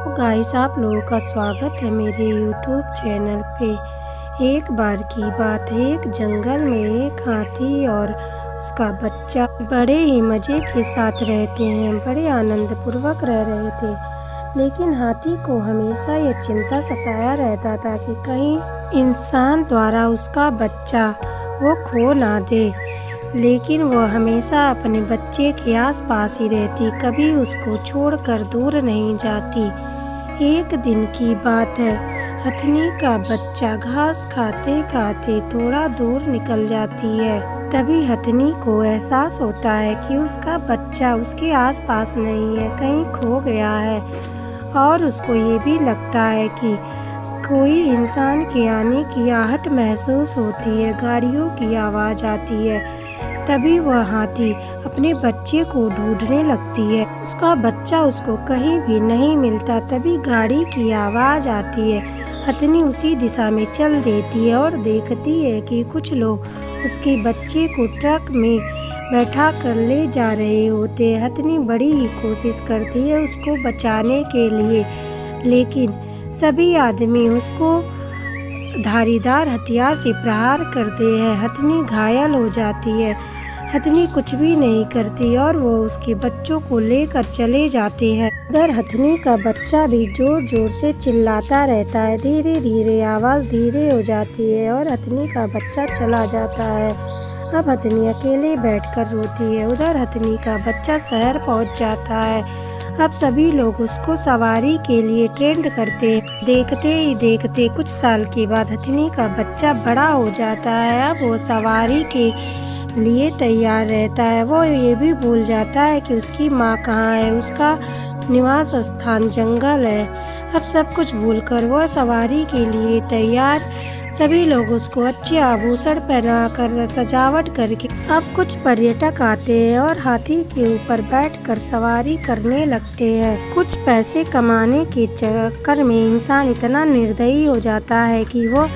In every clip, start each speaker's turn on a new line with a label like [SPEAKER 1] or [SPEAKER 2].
[SPEAKER 1] Guys, आप लोगों का स्वागत है मेरे यूट्यूब चैनल पे। एक बार की बात है, एक जंगल में एक हाथी और उसका बच्चा बड़े ही मज़े के साथ रहते हैं। बड़े आनंद पूर्वक रह रहे थे, लेकिन हाथी को हमेशा ये चिंता सताया रहता था कि कहीं इंसान द्वारा उसका बच्चा वो खो ना दे। लेकिन वह हमेशा अपने बच्चे के आसपास ही रहती, कभी उसको छोड़कर दूर नहीं जाती। एक दिन की बात है, हथनी का बच्चा घास खाते खाते थोड़ा दूर निकल जाती है। तभी हथनी को एहसास होता है कि उसका बच्चा उसके आसपास नहीं है, कहीं खो गया है। और उसको ये भी लगता है कि कोई इंसान के आने की आहट महसूस होती है, गाड़ियों की आवाज़ आती है। तभी वह हाथी अपने बच्चे को ढूंढने लगती है। उसका बच्चा उसको कहीं भी नहीं मिलता। तभी गाड़ी की आवाज़ आती है। हथनी उसी दिशा में चल देती है और देखती है कि कुछ लोग उसके बच्चे को ट्रक में बैठा कर ले जा रहे होते हैं। हथनी बड़ी ही कोशिश करती है उसको बचाने के लिए, लेकिन सभी आदमी उसको धारीदार हथियार से प्रहार करते हैं। हथनी घायल हो जाती है। हथनी कुछ भी नहीं करती और वो उसके बच्चों को लेकर चले जाते हैं। उधर हथनी का बच्चा भी जोर जोर से चिल्लाता रहता है। धीरे धीरे आवाज़ धीरे हो जाती है और हथनी का बच्चा चला जाता है। अब हथनी अकेले बैठकर रोती है। उधर हथनी का बच्चा शहर पहुंच जाता है। अब सभी लोग उसको सवारी के लिए ट्रेंड करते हैं। देखते ही देखते कुछ साल के बाद हथनी का बच्चा बड़ा हो जाता है। अब वो सवारी के लिए तैयार रहता है। वो ये भी भूल जाता है कि उसकी माँ कहाँ है। उसका निवास स्थान जंगल है। अब सब कुछ भूलकर वह सवारी के लिए तैयार। सभी लोग उसको अच्छे आभूषण पहनाकर सजावट करके अब कुछ पर्यटक आते हैं और हाथी के ऊपर बैठकर सवारी करने लगते हैं। कुछ पैसे कमाने के चक्कर में इंसान इतना निर्दयी हो जाता है कि वो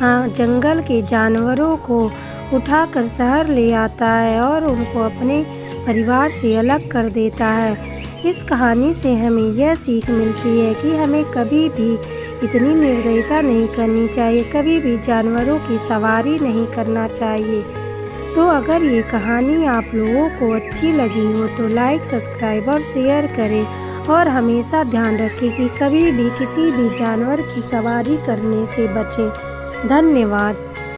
[SPEAKER 1] जंगल के जानवरों को उठाकर शहर ले आता है और उनको अपने परिवार से अलग कर देता है। इस कहानी से हमें यह सीख मिलती है कि हमें कभी भी इतनी निर्दयता नहीं करनी चाहिए, कभी भी जानवरों की सवारी नहीं करना चाहिए। तो अगर ये कहानी आप लोगों को अच्छी लगी हो तो लाइक, सब्सक्राइब और शेयर करें और हमेशा ध्यान रखें कि कभी भी किसी भी जानवर की सवारी करने से बचें। धन्यवाद।